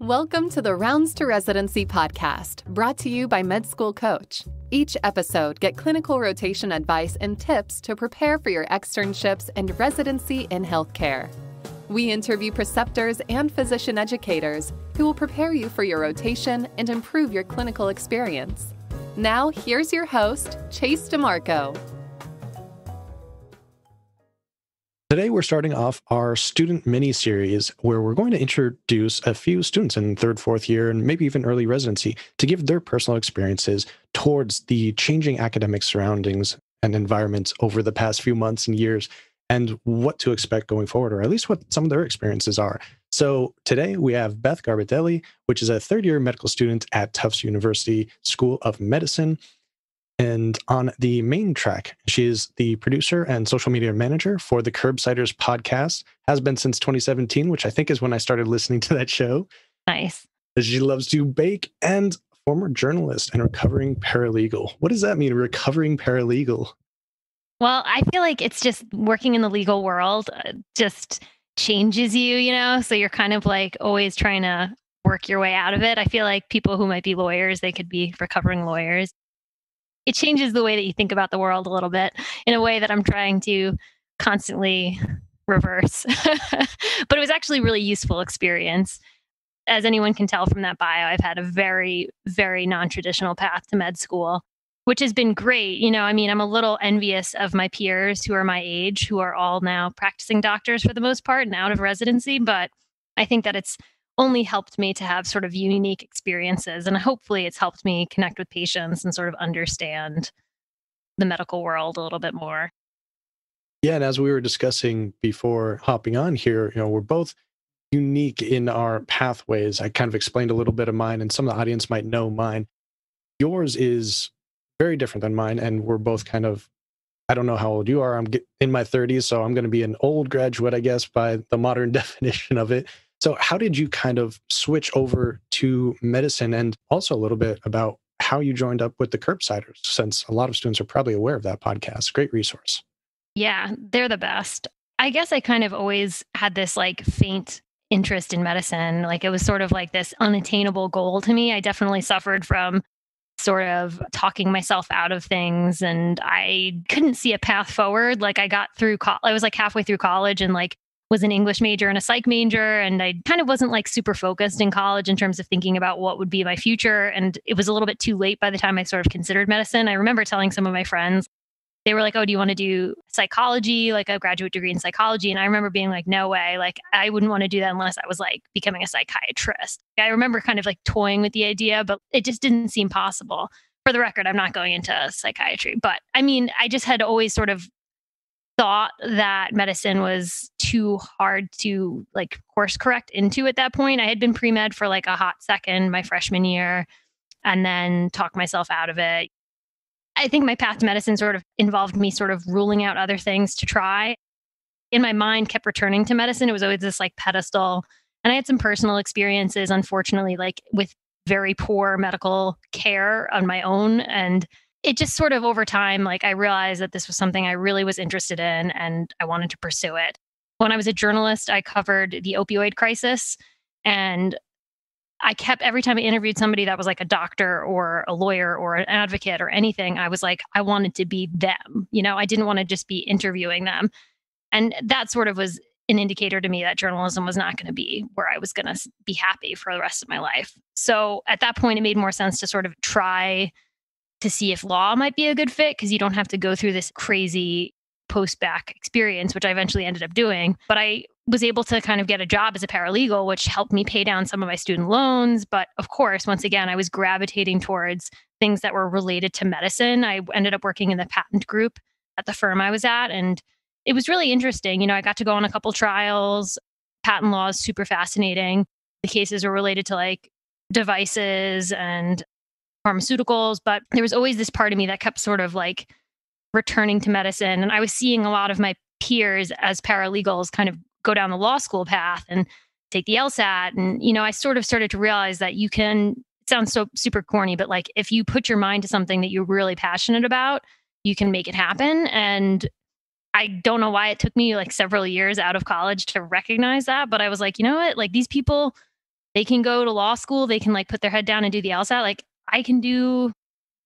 Welcome to the Rounds to Residency podcast, brought to you by Med School Coach. Each episode, get clinical rotation advice and tips to prepare for your externships and residency in healthcare. We interview preceptors and physician educators who will prepare you for your rotation and improve your clinical experience. Now, here's your host, Chase DeMarco. Today, we're starting off our student mini-series where we're going to introduce a few students in third, fourth year, and maybe even early residency to give their personal experiences towards the changing academic surroundings and environments over the past few months and years, and what to expect going forward, or at least what some of their experiences are. So today, we have Beth Garbitelli, which is a third-year medical student at Tufts University School of Medicine. And on the main track, she is the producer and social media manager for the Curbsiders podcast, has been since 2017, which I think is when I started listening to that show. Nice. She loves to bake, and former journalist and recovering paralegal. What does that mean, recovering paralegal? Well, I feel like it's just working in the legal world just changes you, so you're kind of like always trying to work your way out of it. I feel like people who might be lawyers, they could be recovering lawyers. It changes the way that you think about the world a little bit in a way that I'm trying to constantly reverse. But it was actually a really useful experience. As anyone can tell from that bio, I've had a very, very non-traditional path to med school, which has been great. I'm a little envious of my peers who are my age, who are all now practicing doctors for the most part and out of residency. But I think that it's only helped me to have sort of unique experiences. And hopefully it's helped me connect with patients and sort of understand the medical world a little bit more. Yeah, and as we were discussing before hopping on here, we're both unique in our pathways. I kind of explained a little bit of mine, and some of the audience might know mine. Yours is very different than mine, and we're both kind of, I don't know how old you are. I'm in my 30s, so I'm going to be an old graduate, I guess, by the modern definition of it. So how did you kind of switch over to medicine, and also a little bit about how you joined up with the Curbsiders, since a lot of students are probably aware of that podcast? Great resource. Yeah, they're the best. I guess I kind of always had this like faint interest in medicine. Like it was sort of like this unattainable goal to me. I definitely suffered from sort of talking myself out of things, and I couldn't see a path forward. Like I got through I was like halfway through college and like was an English major and a psych major. And I kind of wasn't like super focused in college in terms of thinking about what would be my future. And it was a little bit too late by the time I sort of considered medicine. I remember telling some of my friends, they were like, "Oh, do you want to do psychology, like a graduate degree in psychology?" And I remember being like, "No way. Like, I wouldn't want to do that unless I was like becoming a psychiatrist." I remember kind of like toying with the idea, but it just didn't seem possible. For the record, I'm not going into psychiatry, but I mean, I just had always sort of thought that medicine was too hard to like course correct into at that point. I had been pre-med for like a hot second my freshman year and then talked myself out of it. I think my path to medicine sort of involved me sort of ruling out other things to try. In my mind, kept returning to medicine. It was always this like pedestal. And I had some personal experiences, unfortunately, like with very poor medical care on my own. And it just sort of over time, like I realized that this was something I really was interested in and I wanted to pursue it. When I was a journalist, I covered the opioid crisis, and I kept, every time I interviewed somebody that was like a doctor or a lawyer or an advocate or anything, I was like, I wanted to be them. I didn't want to just be interviewing them. And that sort of was an indicator to me that journalism was not going to be where I was going to be happy for the rest of my life. So at that point, it made more sense to sort of try to see if law might be a good fit, because you don't have to go through this crazy post-bac experience, which I eventually ended up doing. But I was able to kind of get a job as a paralegal, which helped me pay down some of my student loans. But of course, once again, I was gravitating towards things that were related to medicine. I ended up working in the patent group at the firm I was at, and it was really interesting. I got to go on a couple trials. Patent law is super fascinating. The cases were related to like devices and pharmaceuticals, but there was always this part of me that kept sort of like returning to medicine. And I was seeing a lot of my peers as paralegals kind of go down the law school path and take the LSAT. And, I sort of started to realize that you can, it sounds so super corny, but like if you put your mind to something that you're really passionate about, you can make it happen. And I don't know why it took me like several years out of college to recognize that, but I was like, you know what, like these people they can go to law school, they can like put their head down and do the LSAT. Like I can do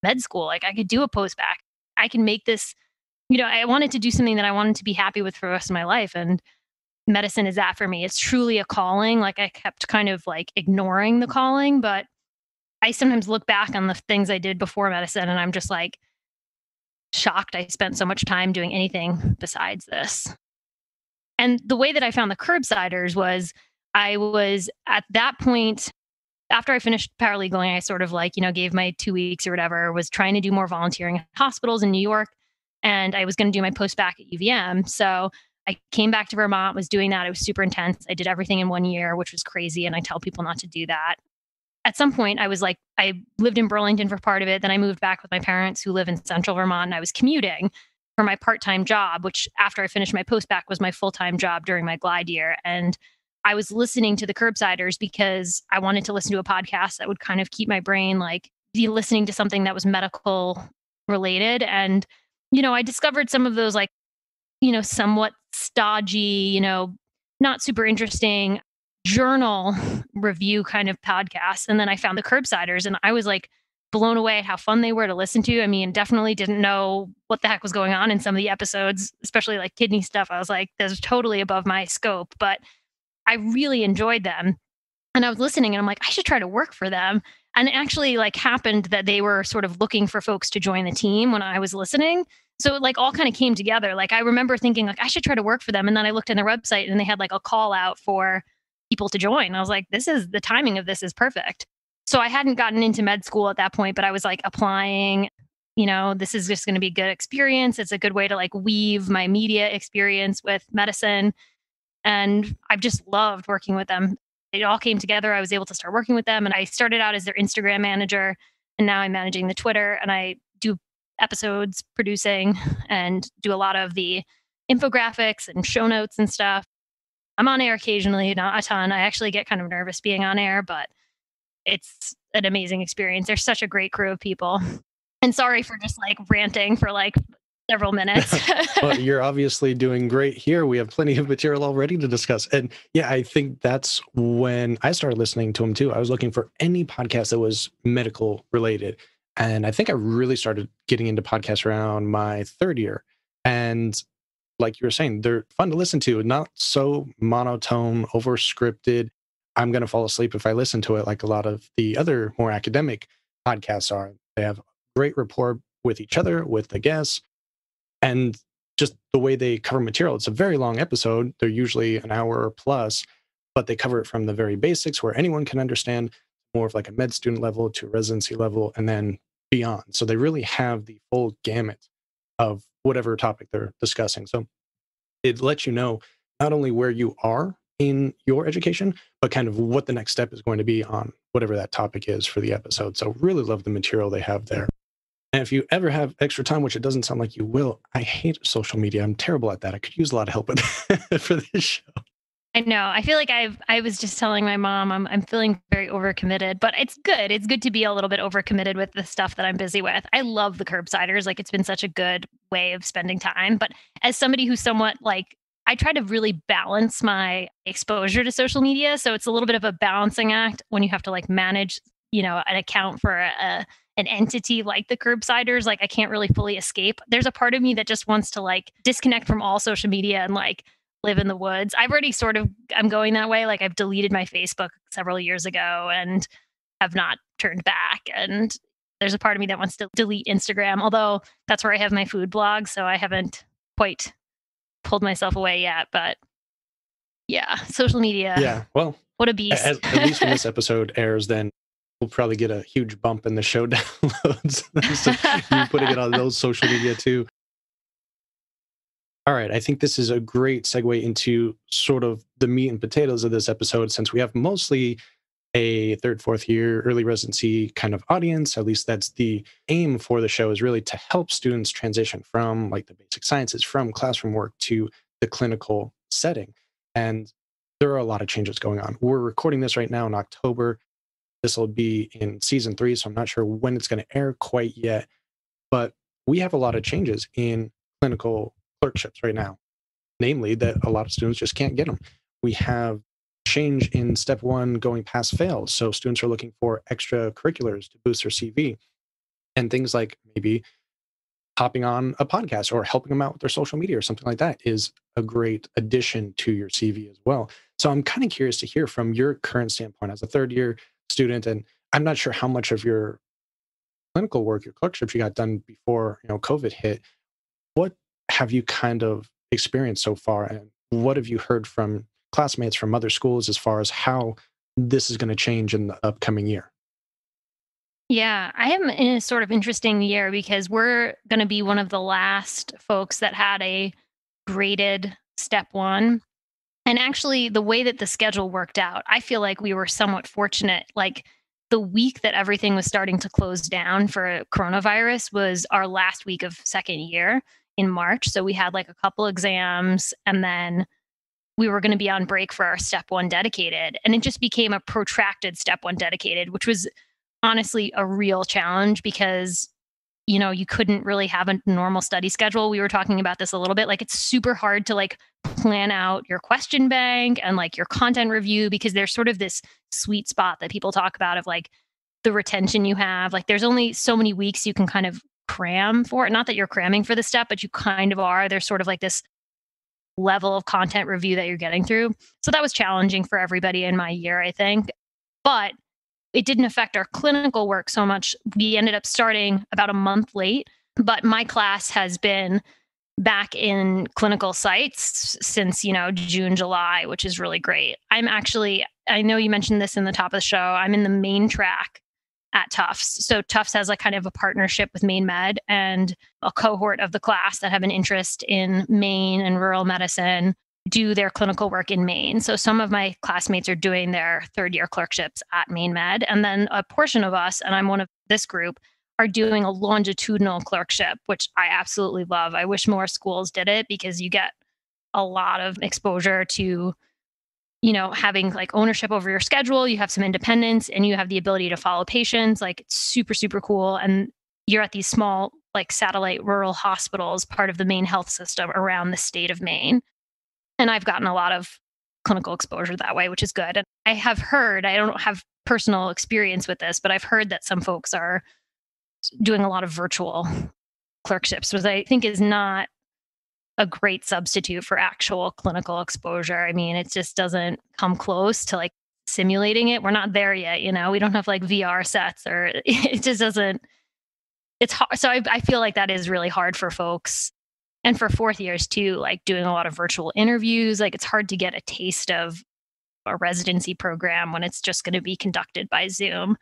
med school, like I could do a post-bac. I can make this, I wanted to do something that I wanted to be happy with for the rest of my life. And medicine is that for me. It's truly a calling. Like I kept kind of like ignoring the calling, but I sometimes look back on the things I did before medicine and I'm just like shocked I spent so much time doing anything besides this. And the way that I found the curbsiders was I was at that point, after I finished paralegaling, I sort of like, gave my 2 weeks or whatever, was trying to do more volunteering at hospitals in New York. And I was going to do my post-bac at UVM. So I came back to Vermont, was doing that. It was super intense. I did everything in 1 year, which was crazy. And I tell people not to do that. At some point, I was like, I lived in Burlington for part of it. Then I moved back with my parents who live in central Vermont. And I was commuting for my part-time job, which after I finished my post-bac was my full-time job during my glide year. And I was listening to the Curbsiders because I wanted to listen to a podcast that would kind of keep my brain like listening to something that was medical related. And, I discovered some of those like, somewhat stodgy, not super interesting journal review kind of podcasts. And then I found the Curbsiders and I was like blown away at how fun they were to listen to. I mean, definitely didn't know what the heck was going on in some of the episodes, especially like kidney stuff. I was like, this is totally above my scope, but I really enjoyed them. And I was listening and I'm like, I should try to work for them. And it actually like happened that they were sort of looking for folks to join the team when I was listening. So it like all kind of came together. Like I remember thinking like I should try to work for them. And then I looked in their website and they had like a call out for people to join. I was like, the timing of this is perfect. So I hadn't gotten into med school at that point, but I was like applying, this is just going to be a good experience. It's a good way to like weave my media experience with medicine. And I've just loved working with them. It all came together. I was able to start working with them. And I started out as their Instagram manager. And now I'm managing the Twitter. And I do episodes producing and do a lot of the infographics and show notes and stuff. I'm on air occasionally, not a ton. I actually get kind of nervous being on air, but it's an amazing experience. There's such a great crew of people. And sorry for just like ranting for like several minutes. Well, you're obviously doing great here. We have plenty of material already to discuss. And yeah, I think that's when I started listening to them too. I was looking for any podcast that was medical related. And I think I really started getting into podcasts around my third year. And like you were saying, they're fun to listen to, not so monotone, over scripted. I'm going to fall asleep if I listen to it like a lot of the other more academic podcasts are. They have great rapport with each other, with the guests, and just the way they cover material. It's a very long episode. They're usually an hour or plus, but they cover it from the very basics where anyone can understand, more of like a med student level to residency level and then beyond. So they really have the full gamut of whatever topic they're discussing. So it lets you know not only where you are in your education, but kind of what the next step is going to be on whatever that topic is for the episode. So really love the material they have there. And if you ever have extra time, which it doesn't sound like you will, I hate social media. I'm terrible at that. I could use a lot of help with for this show. I know. I feel like I was just telling my mom I'm feeling very overcommitted, but it's good. It's good to be a little bit overcommitted with the stuff that I'm busy with. I love the Curbsiders. Like it's been such a good way of spending time. But as somebody who's somewhat like I try to really balance my exposure to social media. So it's a little bit of a balancing act when you have to like manage, an account for an entity like the Curbsiders. Like I can't really fully escape. There's a part of me that just wants to like disconnect from all social media and like live in the woods. I've already I'm going that way. Like I've deleted my Facebook several years ago and have not turned back. And there's a part of me that wants to delete Instagram, although that's where I have my food blog. So I haven't quite pulled myself away yet, but yeah, social media. Yeah. Well, what a beast. At least when this episode airs, then we'll probably get a huge bump in the show downloads. So you putting it on those social media too. All right. I think this is a great segue into sort of the meat and potatoes of this episode, since we have mostly a third, fourth year early residency kind of audience. At least that's the aim for the show, is really to help students transition from like the basic sciences, from classroom work to the clinical setting. And there are a lot of changes going on. We're recording this right now in October. This will be in season 3, so I'm not sure when it's going to air quite yet. But we have a lot of changes in clinical clerkships right now, namely that a lot of students just can't get them. We have change in step one going past fail. So students are looking for extracurriculars to boost their CV, and things like maybe hopping on a podcast or helping them out with their social media or something like that is a great addition to your CV as well. So I'm kind of curious to hear from your current standpoint as a third year student, and I'm not sure how much of your clinical work, your clerkships you got done before, COVID hit. What have you kind of experienced so far, and what have you heard from classmates from other schools as far as how this is going to change in the upcoming year? Yeah, I am in a sort of interesting year because we're going to be one of the last folks that had a graded step one. And actually, the way that the schedule worked out, I feel like we were somewhat fortunate. Like the week that everything was starting to close down for coronavirus was our last week of second year in March. So we had like a couple exams, and then we were going to be on break for our step one dedicated. And it just became a protracted step one dedicated, which was honestly a real challenge because you couldn't really have a normal study schedule. We were talking about this a little bit. Like it's super hard to like plan out your question bank and like your content review because there's sort of this sweet spot that people talk about of like the retention you have. Like there's only so many weeks you can kind of cram for it. Not that you're cramming for the step, but you kind of are. There's sort of like this level of content review that you're getting through. So that was challenging for everybody in my year, I think. But it didn't affect our clinical work so much. We ended up starting about a month late, but my class has been back in clinical sites since, June, July, which is really great. I know you mentioned this in the top of the show. I'm in the main track at Tufts. So Tufts has like kind of a partnership with Maine Med and a cohort of the class that have an interest in Maine and rural medicine do their clinical work in Maine. So some of my classmates are doing their third year clerkships at Maine Med. And then a portion of us, and I'm one of this group, are doing a longitudinal clerkship, which I absolutely love. I wish more schools did it because you get a lot of exposure to, having like ownership over your schedule. You have some independence and you have the ability to follow patients. Like it's super, super cool. And you're at these small, like satellite rural hospitals, part of the Maine health system around the state of Maine. And I've gotten a lot of clinical exposure that way, which is good. And I have heard, I don't have personal experience with this, but I've heard that some folks are doing a lot of virtual clerkships, which I think is not a great substitute for actual clinical exposure. I mean, it just doesn't come close to like simulating it. We're not there yet, we don't have like VR sets or it just doesn't, it's hard. So I feel like that is really hard for folks. And for fourth years too, like doing a lot of virtual interviews, like it's hard to get a taste of a residency program when it's just going to be conducted by Zoom.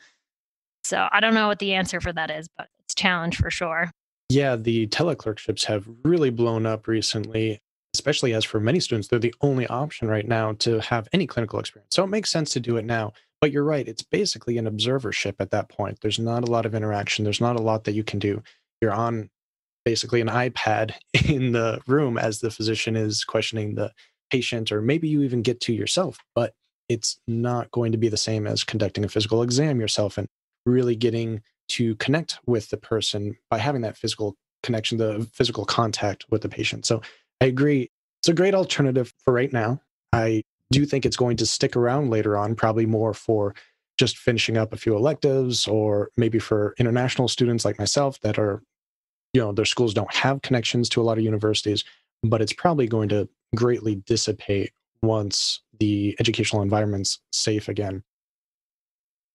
So I don't know what the answer for that is, but it's a challenge for sure. Yeah, the teleclerkships have really blown up recently, especially as for many students, they're the only option right now to have any clinical experience. So it makes sense to do it now. But you're right, it's basically an observership at that point. There's not a lot of interaction. There's not a lot that you can do. You're on basically an iPad in the room as the physician is questioning the patient, or maybe you even get to yourself, but it's not going to be the same as conducting a physical exam yourself and really getting to connect with the person by having that physical connection, the physical contact with the patient. So I agree. It's a great alternative for right now. I do think it's going to stick around later on, probably more for just finishing up a few electives, or maybe for international students like myself that are their schools don't have connections to a lot of universities, but it's probably going to greatly dissipate once the educational environment's safe again.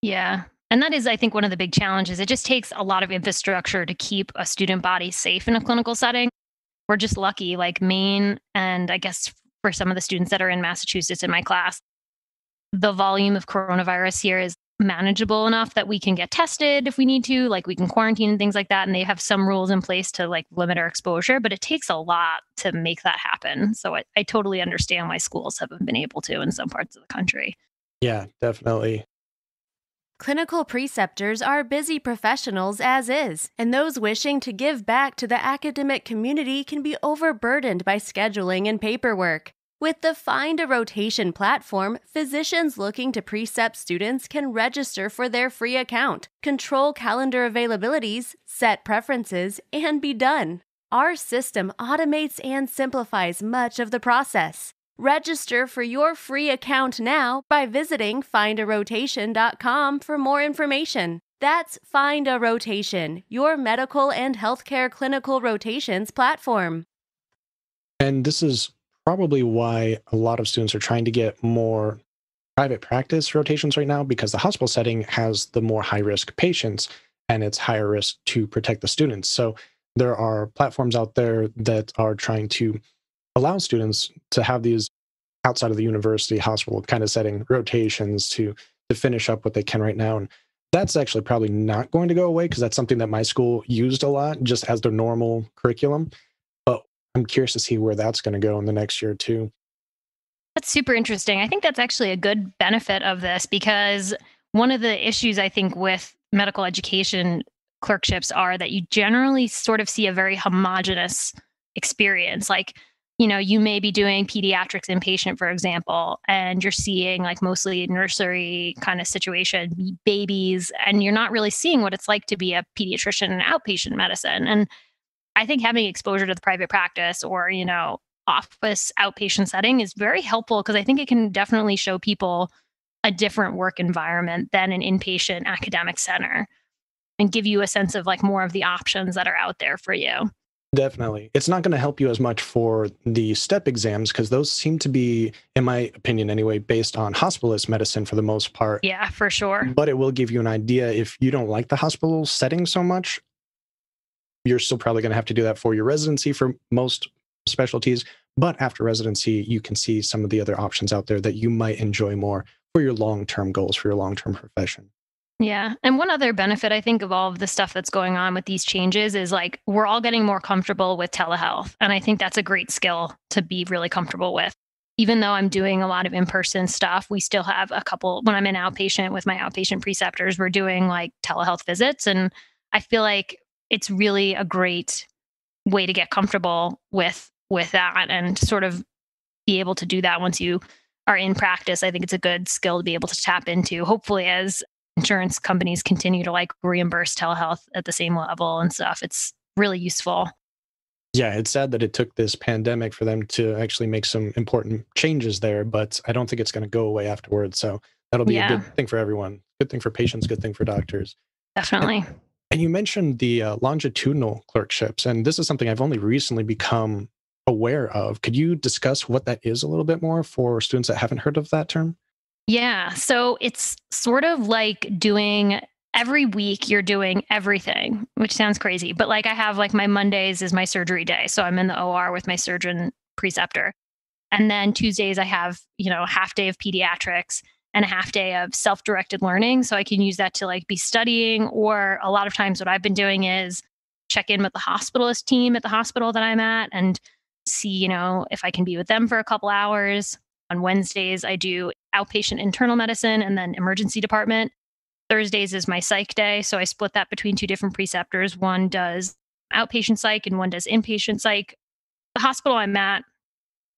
Yeah. And that is, I think, one of the big challenges. It just takes a lot of infrastructure to keep a student body safe in a clinical setting. We're just lucky, like Maine, and I guess for some of the students that are in Massachusetts in my class, the volume of coronavirus here is manageable enough that we can get tested if we need to, like we can quarantine and things like that. And they have some rules in place to like limit our exposure, but it takes a lot to make that happen. So I totally understand why schools haven't been able to in some parts of the country. Yeah, definitely. Clinical preceptors are busy professionals as is, and those wishing to give back to the academic community can be overburdened by scheduling and paperwork. With the Find a Rotation platform, physicians looking to precept students can register for their free account, control calendar availabilities, set preferences, and be done. Our system automates and simplifies much of the process. Register for your free account now by visiting findarotation.com for more information. That's Find a Rotation, your medical and healthcare clinical rotations platform. And this is probably why a lot of students are trying to get more private practice rotations right now, because the hospital setting has the more high-risk patients and it's higher risk to protect the students. So there are platforms out there that are trying to allow students to have these outside of the university hospital kind of setting rotations to finish up what they can right now. And that's actually probably not going to go away, because that's something that my school used a lot just as their normal curriculum. But I'm curious to see where that's going to go in the next year too. That's super interesting. I think that's actually a good benefit of this, because one of the issues I think with medical education clerkships are that you generally sort of see a very homogenous experience. Like, you may be doing pediatrics inpatient, for example, and you're seeing like mostly nursery kind of situation, babies, and you're not really seeing what it's like to be a pediatrician in outpatient medicine. And I think having exposure to the private practice or, office outpatient setting is very helpful, because I think it can definitely show people a different work environment than an inpatient academic center and give you a sense of like more of the options that are out there for you. Definitely. It's not going to help you as much for the step exams, because those seem to be, in my opinion anyway, based on hospitalist medicine for the most part. Yeah, for sure. But it will give you an idea. If you don't like the hospital setting so much, you're still probably going to have to do that for your residency for most specialties. But after residency, you can see some of the other options out there that you might enjoy more for your long-term goals, for your long-term profession. Yeah. And one other benefit, I think, of all of the stuff that's going on with these changes is like we're all getting more comfortable with telehealth. And I think that's a great skill to be really comfortable with. Even though I'm doing a lot of in-person stuff, we still have a couple, when I'm in outpatient with my outpatient preceptors, we're doing like telehealth visits. And I feel like it's really a great way to get comfortable with that and sort of be able to do that once you are in practice. I think it's a good skill to be able to tap into, hopefully, as insurance companies continue to like reimburse telehealth at the same level and stuff. It's really useful. Yeah, it's sad that it took this pandemic for them to actually make some important changes there, but I don't think it's going to go away afterwards. So that'll be a good thing for everyone. Good thing for patients, good thing for doctors. Definitely. And you mentioned the longitudinal clerkships, and this is something I've only recently become aware of. Could you discuss what that is a little bit more for students that haven't heard of that term? Yeah. So it's sort of like doing every week you're doing everything, which sounds crazy. But like I have like my Mondays is my surgery day. So I'm in the OR with my surgeon preceptor. And then Tuesdays I have, a half day of pediatrics and a half day of self-directed learning. So I can use that to like be studying, or a lot of times what I've been doing is check in with the hospitalist team at the hospital that I'm at and see, if I can be with them for a couple hours. On Wednesdays, I do outpatient internal medicine and then emergency department. Thursdays is my psych day. So I split that between two different preceptors. One does outpatient psych and one does inpatient psych. The hospital I'm at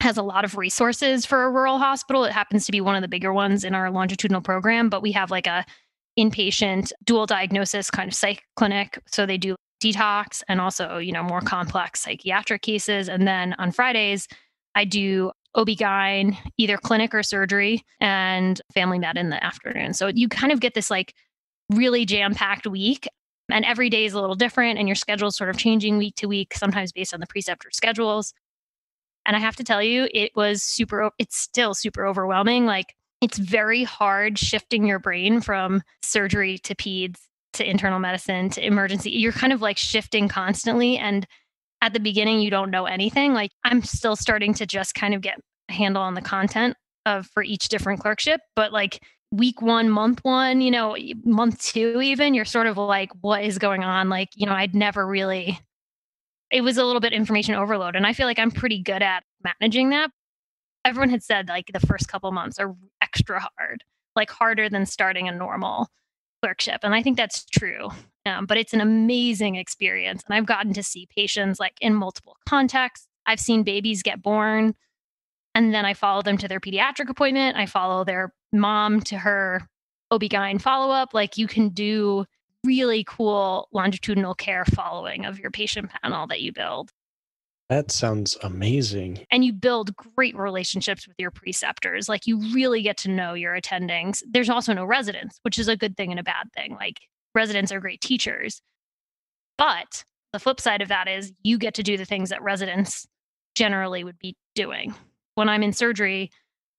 has a lot of resources for a rural hospital. It happens to be one of the bigger ones in our longitudinal program, but we have like a inpatient dual diagnosis kind of psych clinic. So they do detox and also, more complex psychiatric cases. And then on Fridays, I do OB-GYN, either clinic or surgery, and family med in the afternoon. So you kind of get this like really jam-packed week, and every day is a little different, and your schedule is sort of changing week to week, sometimes based on the preceptor schedules. And I have to tell you, it's still super overwhelming. Like it's very hard shifting your brain from surgery to peds to internal medicine to emergency. You're kind of like shifting constantly. And at the beginning, you don't know anything. Like I'm still starting to just kind of get a handle on the content for each different clerkship. But like week 1, month 1, month 2, even, you're sort of like, what is going on? Like, it was a little bit information overload. And I feel like I'm pretty good at managing that. Everyone had said like the first couple months are extra hard, like harder than starting a normal clerkship. And I think that's true. But it's an amazing experience. And I've gotten to see patients like in multiple contexts. I've seen babies get born, and then I follow them to their pediatric appointment. I follow their mom to her OB-GYN follow-up. Like you can do really cool longitudinal care following of your patient panel that you build. That sounds amazing. And you build great relationships with your preceptors. Like you really get to know your attendings. There's also no residents, which is a good thing and a bad thing. Like residents are great teachers. But the flip side of that is you get to do the things that residents generally would be doing. When I'm in surgery,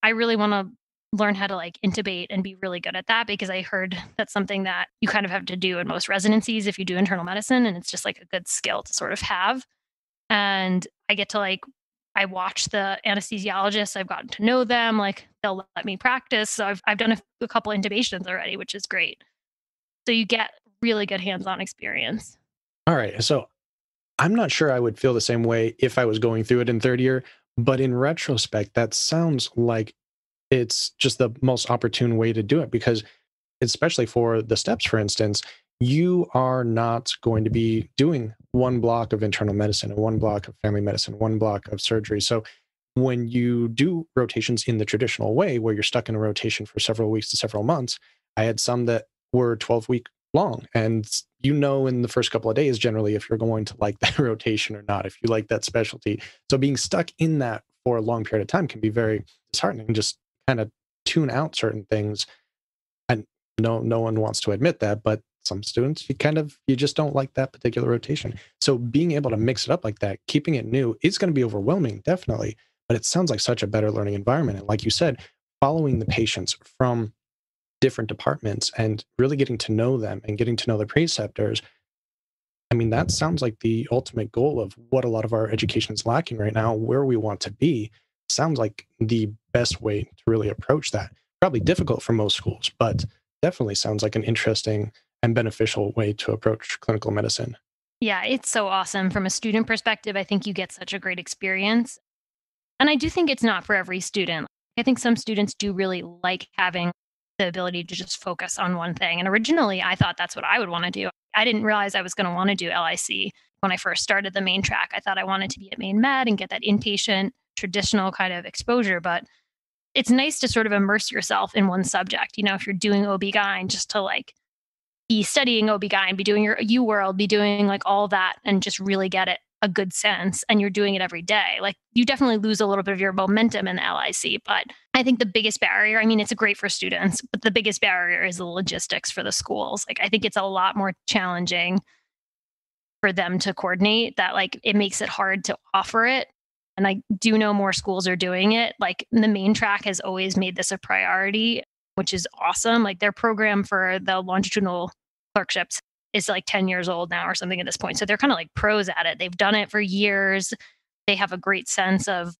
I really want to learn how to like intubate and be really good at that because I heard that's something that you kind of have to do in most residencies if you do internal medicine. And it's just like a good skill to sort of have. And I get to like, I watch the anesthesiologists. I've gotten to know them. Like they'll let me practice. So I've done a couple intubations already, which is great. So you get really good hands-on experience. All right. So I'm not sure I would feel the same way if I was going through it in third year, but in retrospect, that sounds like it's just the most opportune way to do it because, especially for the steps, for instance, you are not going to be doing one block of internal medicine and one block of family medicine, one block of surgery. So when you do rotations in the traditional way, where you're stuck in a rotation for several weeks to several months, I had some that were 12-week long. And in the first couple of days, generally, if you're going to like that rotation or not, if you like that specialty. So being stuck in that for a long period of time can be very disheartening. Just kind of tune out certain things. And no one wants to admit that, but some students, you just don't like that particular rotation. So being able to mix it up like that, keeping it new, is going to be overwhelming, definitely. But it sounds like such a better learning environment. And like you said, following the patients from different departments and really getting to know them and getting to know the preceptors. I mean, that sounds like the ultimate goal of what a lot of our education is lacking right now, where we want to be. Sounds like the best way to really approach that. Probably difficult for most schools, but definitely sounds like an interesting and beneficial way to approach clinical medicine. Yeah, it's so awesome. From a student perspective, I think you get such a great experience. And I do think it's not for every student. I think some students do really like having the ability to just focus on one thing. And originally, I thought that's what I would want to do. I didn't realize I was going to want to do LIC when I first started the main track. I thought I wanted to be at main med and get that inpatient, traditional kind of exposure. But it's nice to sort of immerse yourself in one subject. If you're doing OB-GYN, just to like be studying OB-GYN, be doing your UWorld, be doing like all that and just really get it a good sense, and you're doing it every day. Like you definitely lose a little bit of your momentum in the LIC, but I think the biggest barrier, I mean, it's great for students, but the biggest barrier is the logistics for the schools. Like I think it's a lot more challenging for them to coordinate that, like it makes it hard to offer it. And I do know more schools are doing it. Like the main track has always made this a priority, which is awesome. Like their program for the longitudinal clerkships is like 10 years old now or something at this point. So they're kind of like pros at it. They've done it for years. They have a great sense of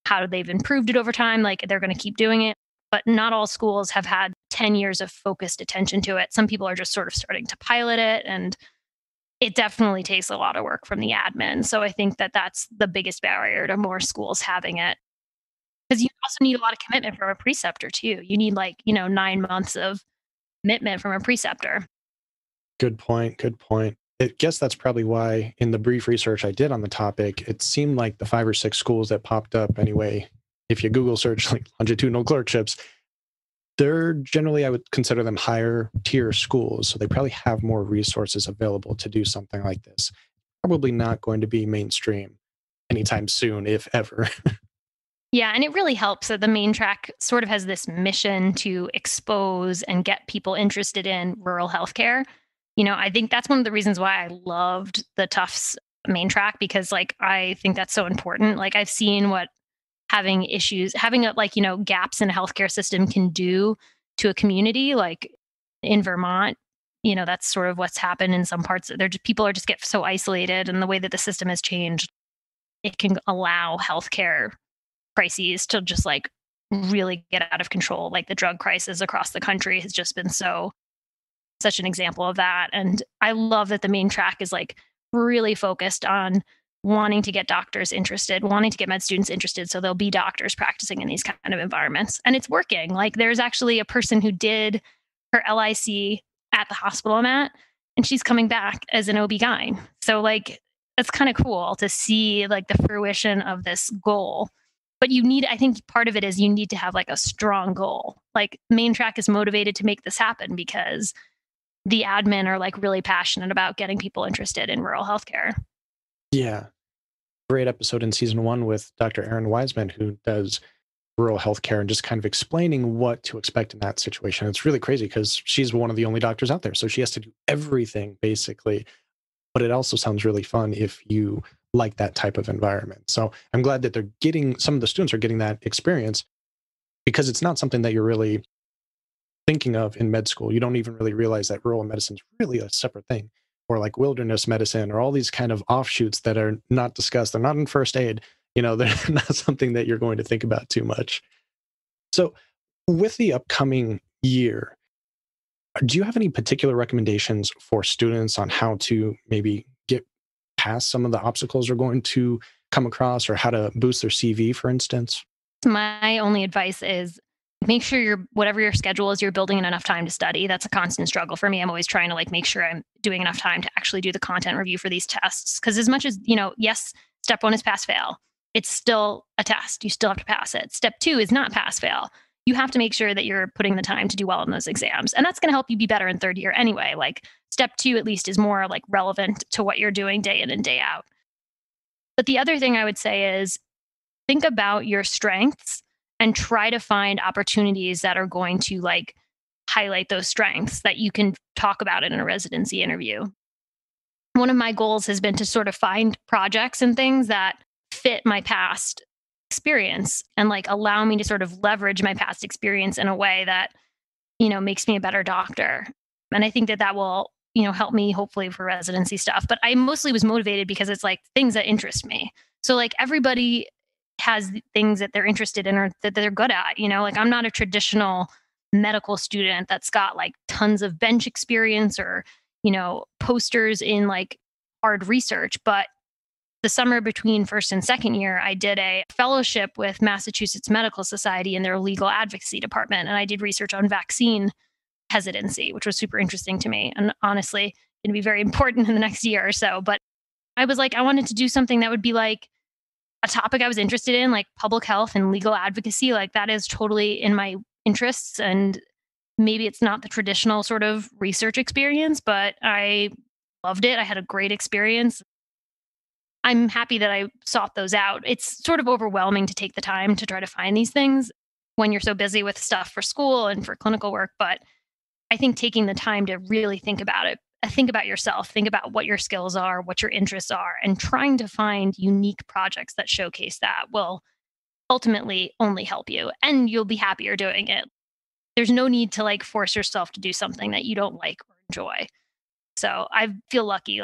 how they've improved it over time. Like they're going to keep doing it. But not all schools have had 10 years of focused attention to it. Some people are just sort of starting to pilot it. And it definitely takes a lot of work from the admin. So I think that that's the biggest barrier to more schools having it. Because you also need a lot of commitment from a preceptor too. You need 9 months of commitment from a preceptor. Good point. Good point. I guess that's probably why in the brief research I did on the topic, it seemed like the 5 or 6 schools that popped up anyway, if you Google search like longitudinal clerkships, they're generally, I would consider them higher tier schools. So they probably have more resources available to do something like this. Probably not going to be mainstream anytime soon, if ever. Yeah, and it really helps that the main track sort of has this mission to expose and get people interested in rural healthcare. I think that's one of the reasons why I loved the Tufts main track, because I think that's so important. Like I've seen what having gaps in a healthcare system can do to a community. Like in Vermont, that's sort of what's happened in some parts. People are just get so isolated, and the way that the system has changed, it can allow healthcare crises to just really get out of control. Like the drug crisis across the country has just been such an example of that. And I love that the main track is really focused on wanting to get doctors interested, wanting to get med students interested. So there'll be doctors practicing in these kind of environments. And it's working. There's actually a person who did her LIC at the hospital I'm at, and she's coming back as an OB-GYN. So it's kind of cool to see the fruition of this goal. But I think part of it is you need to have a strong goal. Main track is motivated to make this happen because the admin are really passionate about getting people interested in rural healthcare. Yeah. great episode in season 1 with Dr. Erin Wiseman, who does rural healthcare and just kind of explaining what to expect in that situation. It's really crazy because she's one of the only doctors out there. So she has to do everything basically. But it also sounds really fun if you like that type of environment. So I'm glad that some of the students are getting that experience, because it's not something that you're really thinking of in med school. You don't even really realize that rural medicine is really a separate thing, or like wilderness medicine, or all these kind of offshoots that are not discussed. They're not in first aid. They're not something that you're going to think about too much. So with the upcoming year, do you have any particular recommendations for students on how to maybe get past some of the obstacles they're going to come across, or how to boost their CV, for instance? My only advice is make sure whatever your schedule is, you're building in enough time to study. That's a constant struggle for me. I'm always trying to make sure I'm doing enough time to actually do the content review for these tests. Because as much as, yes, step 1 is pass fail. It's still a test. You still have to pass it. Step 2 is not pass fail. You have to make sure that you're putting the time to do well in those exams. And that's going to help you be better in third year anyway. Step 2 at least is more relevant to what you're doing day in and day out. But the other thing I would say is think about your strengths and try to find opportunities that are going to highlight those strengths that you can talk about in a residency interview. One of my goals has been to sort of find projects and things that fit my past experience and allow me to sort of leverage my past experience in a way that, makes me a better doctor. And I think that will, help me hopefully for residency stuff. But I mostly was motivated because it's things that interest me. So everybody has things that they're interested in or that they're good at, I'm not a traditional medical student that's got tons of bench experience or, posters in hard research. But the summer between first and second year, I did a fellowship with Massachusetts Medical Society in their legal advocacy department. And I did research on vaccine hesitancy, which was super interesting to me. And honestly, it'd be very important in the next year or so. But I was I wanted to do something that would be a topic I was interested in, public health and legal advocacy. That is totally in my interests. And maybe it's not the traditional sort of research experience, but I loved it. I had a great experience. I'm happy that I sought those out. It's sort of overwhelming to take the time to try to find these things when you're so busy with stuff for school and for clinical work. But I think taking the time to really think about it, think about yourself, think about what your skills are, what your interests are, and trying to find unique projects that showcase that will ultimately only help you, and you'll be happier doing it. There's no need to force yourself to do something that you don't like or enjoy. So I feel lucky.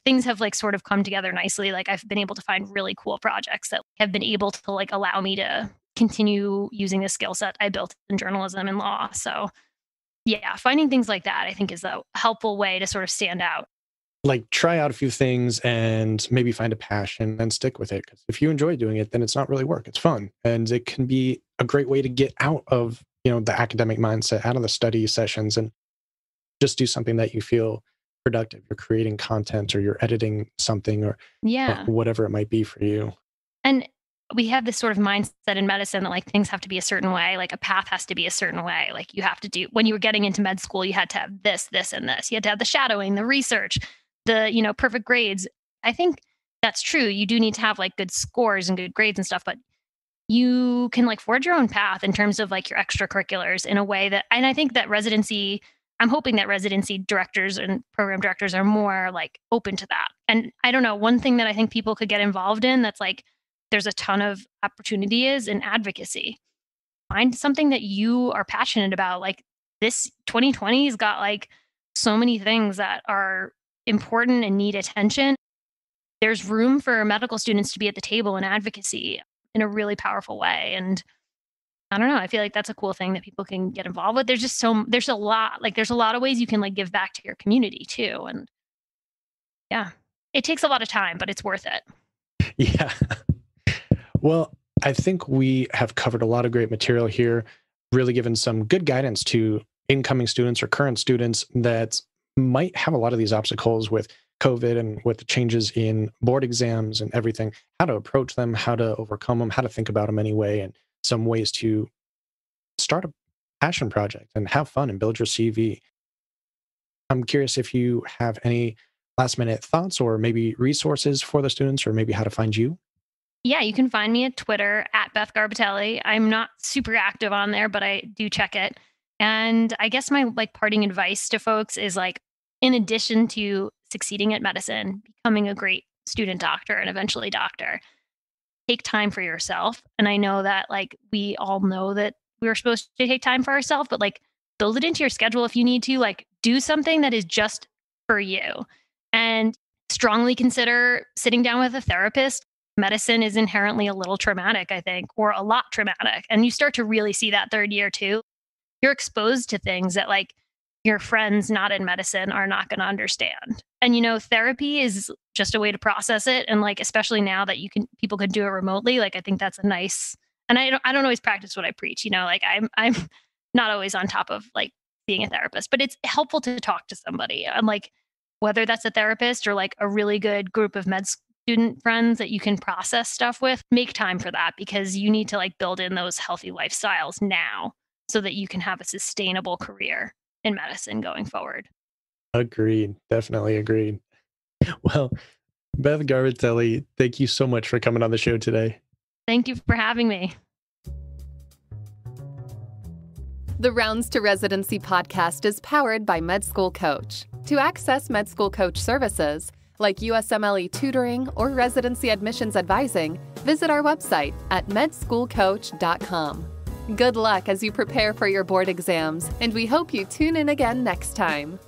Things have sort of come together nicely. I've been able to find really cool projects that have been able to allow me to continue using the skill set I built in journalism and law. So yeah, finding things like that, I think, is a helpful way to sort of stand out. Try out a few things and maybe find a passion and stick with it. Because if you enjoy doing it, then it's not really work. It's fun. And it can be a great way to get out of, the academic mindset, out of the study sessions, and just do something that you feel productive. You're creating content, or you're editing something, or whatever it might be for you. And we have this sort of mindset in medicine that things have to be a certain way, a path has to be a certain way. You have to do, when you were getting into med school, you had to have this, this, and this. You had to have the shadowing, the research, the, perfect grades. I think that's true. You do need to have good scores and good grades and stuff, but you can forge your own path in terms of your extracurriculars in a way that, and I think that I'm hoping that residency directors and program directors are more open to that. And I don't know, one thing that I think people could get involved in that's there's a ton of opportunity is in advocacy. Find something that you are passionate about. This 2020 has got so many things that are important and need attention. There's room for medical students to be at the table in advocacy in a really powerful way. And I don't know, I feel that's a cool thing that people can get involved with. There's just there's a lot of ways you can give back to your community too. And yeah, it takes a lot of time, but it's worth it. Yeah. Well, I think we have covered a lot of great material here, really given some good guidance to incoming students or current students that might have a lot of these obstacles with COVID and with the changes in board exams and everything, how to approach them, how to overcome them, how to think about them anyway, and some ways to start a passion project and have fun and build your CV. I'm curious if you have any last minute thoughts or maybe resources for the students, or maybe how to find you? Yeah, you can find me at Twitter at Beth Garbitelli. I'm not super active on there, but I do check it. And I guess my parting advice to folks is in addition to succeeding at medicine, becoming a great student doctor and eventually doctor, take time for yourself. And I know that we all know that we're supposed to take time for ourselves, but build it into your schedule if you need to, do something that is just for you. And strongly consider sitting down with a therapist. Medicine is inherently a little traumatic, I think, or a lot traumatic. And you start to really see that third year too. You're exposed to things that your friends not in medicine are not going to understand. And, therapy is just a way to process it. And especially now that people can do it remotely, I think that's a nice, and I don't always practice what I preach, I'm not always on top of seeing a therapist, but it's helpful to talk to somebody. And whether that's a therapist or a really good group of med student friends that you can process stuff with, make time for that, because you need to build in those healthy lifestyles now so that you can have a sustainable career in medicine going forward. Agreed. Definitely agreed. Well, Beth Garbitelli, thank you so much for coming on the show today. Thank you for having me. The Rounds to Residency podcast is powered by Med School Coach. To access Med School Coach services, like USMLE tutoring or residency admissions advising, visit our website at medschoolcoach.com. Good luck as you prepare for your board exams, and we hope you tune in again next time.